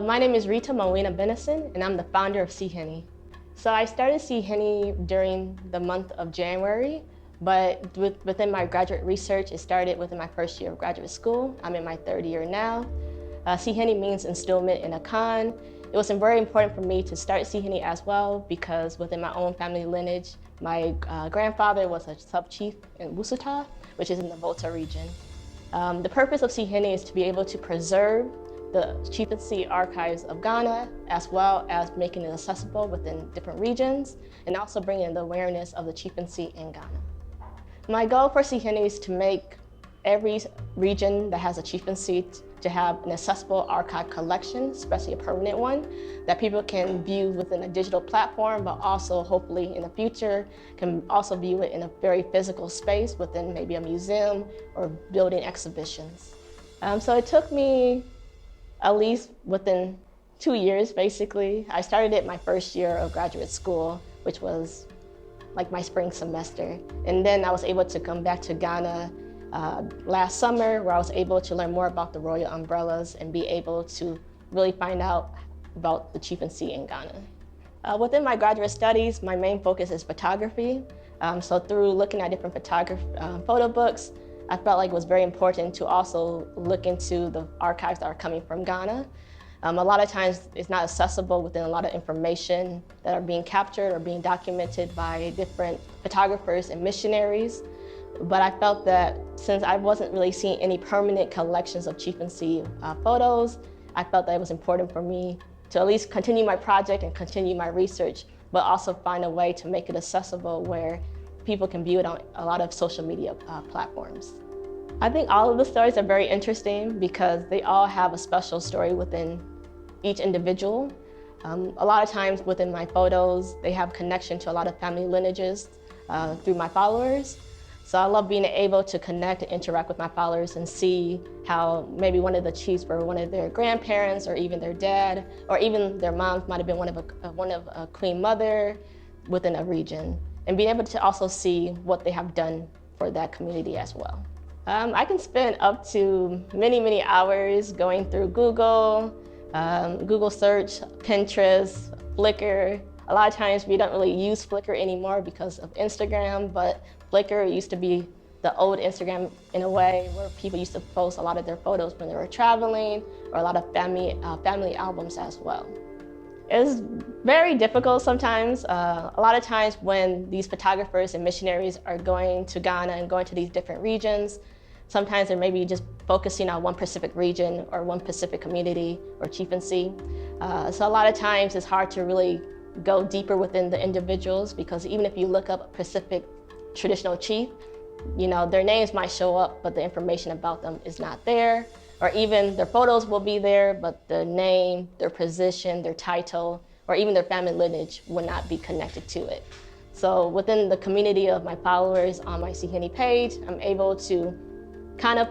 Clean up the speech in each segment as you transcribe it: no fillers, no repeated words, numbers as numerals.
My name is Rita Mawuena Benissan, and I'm the founder of Si Hene. So I started Si Hene during the month of January, but within my graduate research, it started within my first year of graduate school. I'm in my third year now. Si Hene means instillment in Akan. It was very important for me to start Si Hene as well because within my own family lineage, my grandfather was a sub-chief in Wusuta, which is in the Volta region. The purpose of Si Hene is to be able to preserve the chieftaincy archives of Ghana, as well as making it accessible within different regions, and also bringing the awareness of the chieftaincy in Ghana. My goal for Si Hene is to make every region that has a chieftaincy to have an accessible archive collection, especially a permanent one, that people can view within a digital platform, but also hopefully in the future can also view it in a very physical space within maybe a museum or building exhibitions. So it took me at least within 2 years, basically. I started it my first year of graduate school, which was like my spring semester. And then I was able to come back to Ghana last summer, where I was able to learn more about the royal umbrellas and be able to really find out about the chieftaincy in Ghana. Within my graduate studies, my main focus is photography. So through looking at different photo books, I felt like it was very important to also look into the archives that are coming from Ghana. A lot of times it's not accessible within a lot of information that are being captured or being documented by different photographers and missionaries. But I felt that since I wasn't really seeing any permanent collections of chieftaincy photos, I felt that it was important for me to at least continue my project and continue my research, but also find a way to make it accessible where people can view it on a lot of social media platforms. I think all of the stories are very interesting because they all have a special story within each individual. A lot of times within my photos, they have connection to a lot of family lineages through my followers. So I love being able to connect and interact with my followers and see how maybe one of the chiefs were one of their grandparents or even their dad, or even their moms might have been one of a queen mother within a region, and being able to also see what they have done for that community as well. I can spend up to many hours going through Google search, Pinterest, Flickr. A lot of times we don't really use Flickr anymore because of Instagram, but Flickr used to be the old Instagram in a way where people used to post a lot of their photos when they were traveling, or a lot of family albums as well. It's very difficult sometimes. A lot of times when these photographers and missionaries are going to Ghana and going to these different regions, sometimes they're maybe just focusing on one specific region or one specific community or chieftaincy. So a lot of times it's hard to really go deeper within the individuals, because even if you look up a specific traditional chief, their names might show up, but the information about them is not there. Or even their photos will be there, but the name, their position, their title, or even their family lineage would not be connected to it. So within the community of my followers on my Si Hene page, I'm able to kind of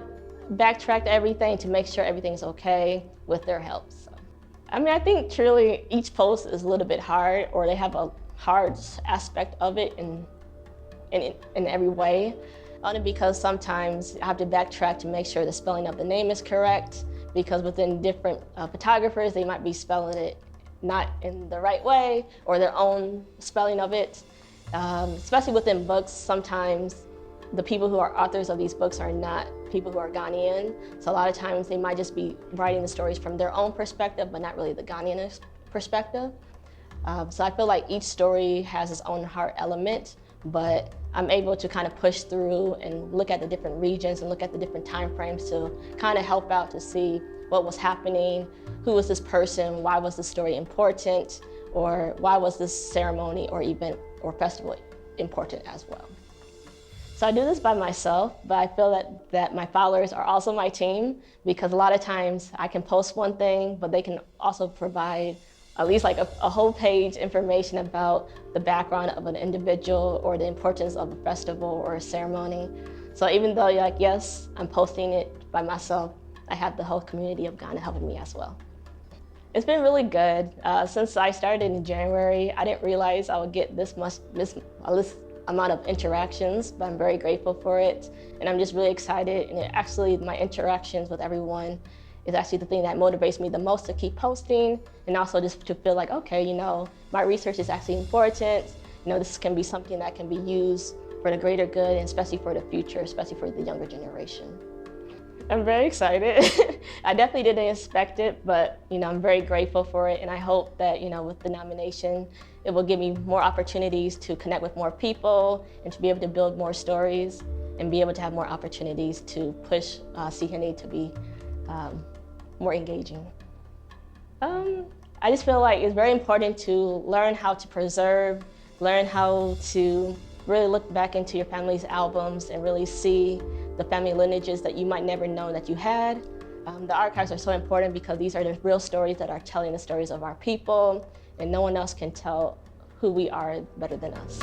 backtrack everything to make sure everything's okay with their help. So, I think truly each post is a little bit hard, or they have a hard aspect of it in every way. Only because sometimes I have to backtrack to make sure the spelling of the name is correct, because within different photographers, they might be spelling it not in the right way or their own spelling of it. Especially within books, sometimes the people who are authors of these books are not people who are Ghanaian. So a lot of times they might just be writing the stories from their own perspective, but not really the Ghanaian perspective. So I feel like each story has its own heart element, but I'm able to kind of push through and look at the different regions and look at the different time frames to kind of help out to see what was happening, who was this person, why was this story important, or why was this ceremony or event or festival important as well. So I do this by myself, but I feel that my followers are also my team, because a lot of times I can post one thing, but they can also provide at least like a whole page information about the background of an individual or the importance of a festival or a ceremony. So even though yes, I'm posting it by myself, I have the whole community of Ghana helping me as well. It's been really good. Since I started in January, I didn't realize I would get this amount of interactions, but I'm very grateful for it. And I'm just really excited. And actually, my interactions with everyone is actually the thing that motivates me the most to keep posting, and also just to feel like, okay, my research is actually important. This can be something that can be used for the greater good, and especially for the future, especially for the younger generation. I'm very excited. I definitely didn't expect it, but I'm very grateful for it, and I hope that with the nomination, it will give me more opportunities to connect with more people and to be able to build more stories and be able to have more opportunities to push Si Hene to be more engaging. I just feel like it's very important to learn how to preserve, learn how to really look back into your family's albums and really see the family lineages that you might never know that you had. The archives are so important because these are the real stories that are telling the stories of our people, and no one else can tell who we are better than us.